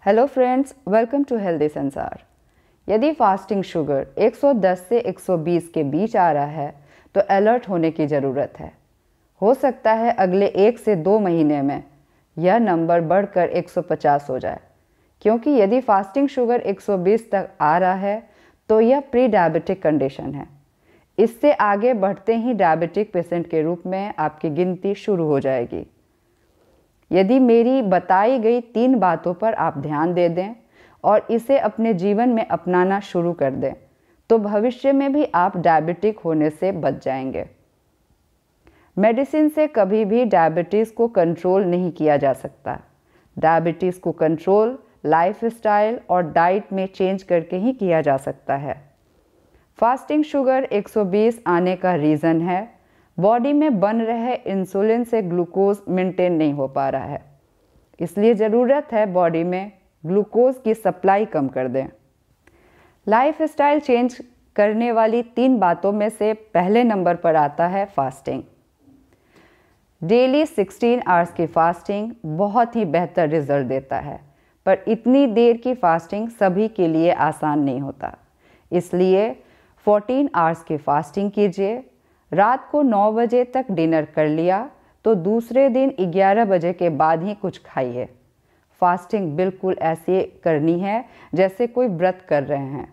Hello friends, welcome to healthy संसार। यदि fasting sugar 110 से 120 के बीच आ रहा है तो अलर्ट होने की ज़रूरत है। हो सकता है अगले 1 से 2 महीने में यह नंबर बढ़कर 150 हो जाए, क्योंकि यदि फास्टिंग शुगर 120 तक आ रहा है तो यह प्री डायबिटिक कंडीशन है। इससे आगे बढ़ते ही डायबिटिक पेशेंट के रूप में आपकी गिनती शुरू हो जाएगी। यदि मेरी बताई गई 3 बातों पर आप ध्यान दे दें और इसे अपने जीवन में अपनाना शुरू कर दें तो भविष्य में भी आप डायबिटिक होने से बच जाएंगे। मेडिसिन से कभी भी डायबिटीज़ को कंट्रोल नहीं किया जा सकता। डायबिटीज़ को कंट्रोल लाइफस्टाइल और डाइट में चेंज करके ही किया जा सकता है। फास्टिंग शुगर 120 आने का रीज़न है बॉडी में बन रहे इंसुलिन से ग्लूकोज मेंटेन नहीं हो पा रहा है, इसलिए ज़रूरत है बॉडी में ग्लूकोज की सप्लाई कम कर दें। लाइफस्टाइल चेंज करने वाली 3 बातों में से पहले नंबर पर आता है फास्टिंग। डेली 16 आवर्स की फास्टिंग बहुत ही बेहतर रिजल्ट देता है, पर इतनी देर की फास्टिंग सभी के लिए आसान नहीं होता। इसलिए 14 आवर्स की फास्टिंग कीजिए। रात को 9 बजे तक डिनर कर लिया तो दूसरे दिन 11 बजे के बाद ही कुछ खाइए। फास्टिंग बिल्कुल ऐसे करनी है जैसे कोई व्रत कर रहे हैं।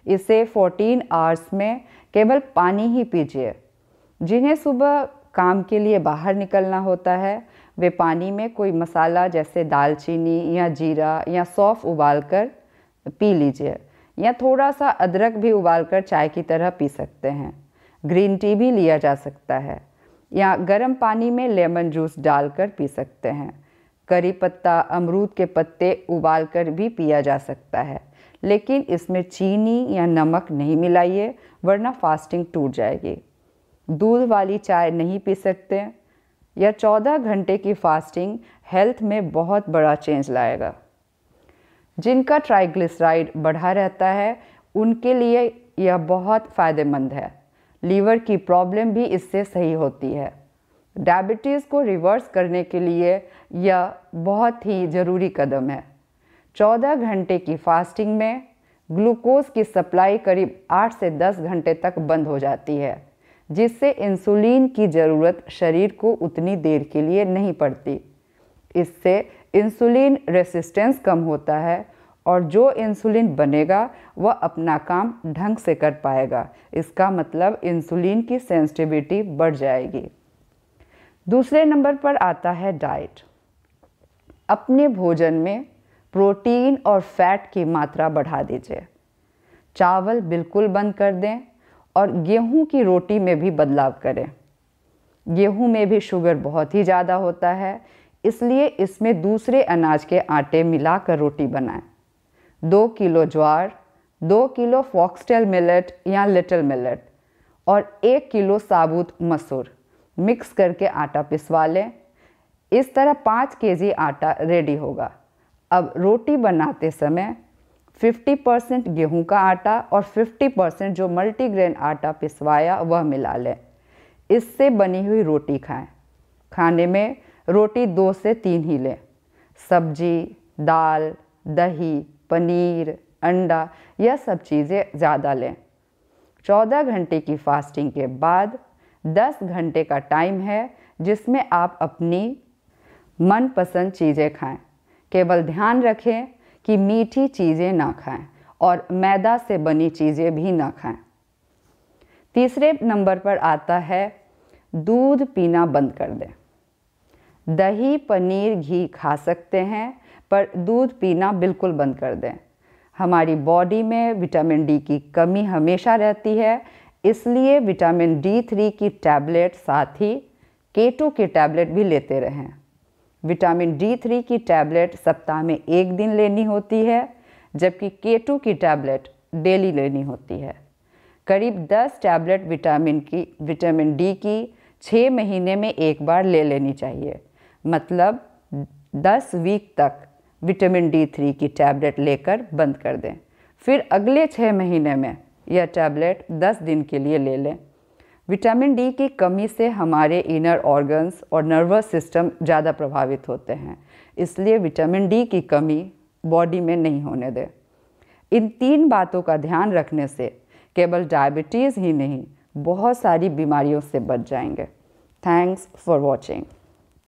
इसे 14 आवर्स में केवल पानी ही पीजिए। जिन्हें सुबह काम के लिए बाहर निकलना होता है वे पानी में कोई मसाला जैसे दालचीनी या जीरा या सौंफ उबालकर पी लीजिए, या थोड़ा सा अदरक भी उबालकर चाय की तरह पी सकते हैं। ग्रीन टी भी लिया जा सकता है, या गर्म पानी में लेमन जूस डालकर पी सकते हैं। करी पत्ता, अमरूद के पत्ते उबालकर भी पिया जा सकता है, लेकिन इसमें चीनी या नमक नहीं मिलाइए वरना फास्टिंग टूट जाएगी। दूध वाली चाय नहीं पी सकते। यह 14 घंटे की फास्टिंग हेल्थ में बहुत बड़ा चेंज लाएगा। जिनका ट्राइग्लिसराइड बढ़ा रहता है उनके लिए यह बहुत फ़ायदेमंद है। लीवर की प्रॉब्लम भी इससे सही होती है। डायबिटीज़ को रिवर्स करने के लिए यह बहुत ही ज़रूरी कदम है। 14 घंटे की फास्टिंग में ग्लूकोज की सप्लाई करीब 8 से 10 घंटे तक बंद हो जाती है, जिससे इंसुलिन की ज़रूरत शरीर को उतनी देर के लिए नहीं पड़ती। इससे इंसुलिन रेसिस्टेंस कम होता है और जो इंसुलिन बनेगा वह अपना काम ढंग से कर पाएगा। इसका मतलब इंसुलिन की सेंसिटिविटी बढ़ जाएगी। दूसरे नंबर पर आता है डाइट। अपने भोजन में प्रोटीन और फैट की मात्रा बढ़ा दीजिए। चावल बिल्कुल बंद कर दें और गेहूं की रोटी में भी बदलाव करें। गेहूं में भी शुगर बहुत ही ज़्यादा होता है, इसलिए इसमें दूसरे अनाज के आटे मिलाकर रोटी बनाएं। 2 किलो ज्वार, 2 किलो फॉक्सटेल मिलेट या लिटिल मिलेट और 1 किलो साबुत मसूर मिक्स करके आटा पिसवा लें। इस तरह 5 केजी आटा रेडी होगा। अब रोटी बनाते समय 50% गेहूं का आटा और 50% जो मल्टीग्रेन आटा पिसवाया वह मिला लें। इससे बनी हुई रोटी खाएं। खाने में रोटी 2 से 3 ही लें। सब्जी, दाल, दही, पनीर, अंडा यह सब चीज़ें ज़्यादा लें। 14 घंटे की फास्टिंग के बाद 10 घंटे का टाइम है जिसमें आप अपनी मनपसंद चीज़ें खाएं। केवल ध्यान रखें कि मीठी चीज़ें ना खाएं और मैदा से बनी चीज़ें भी ना खाएं। तीसरे नंबर पर आता है दूध पीना बंद कर दें। दही, पनीर, घी खा सकते हैं, पर दूध पीना बिल्कुल बंद कर दें। हमारी बॉडी में विटामिन डी की कमी हमेशा रहती है, इसलिए विटामिन D3 की टैबलेट साथ ही K2 की टैबलेट भी लेते रहें। विटामिन D3 की टैबलेट सप्ताह में 1 दिन लेनी होती है, जबकि K2 की टैबलेट डेली लेनी होती है। करीब 10 टैबलेट विटामिन डी की 6 महीने में 1 बार ले लेनी चाहिए। मतलब 10 वीक तक विटामिन D3 की टैबलेट लेकर बंद कर दें। फिर अगले 6 महीने में यह टैबलेट 10 दिन के लिए ले लें। विटामिन डी की कमी से हमारे इनर ऑर्गन्स और नर्वस सिस्टम ज़्यादा प्रभावित होते हैं, इसलिए विटामिन डी की कमी बॉडी में नहीं होने दें। इन 3 बातों का ध्यान रखने से केवल डायबिटीज़ ही नहीं, बहुत सारी बीमारियों से बच जाएंगे। Thanks for watching.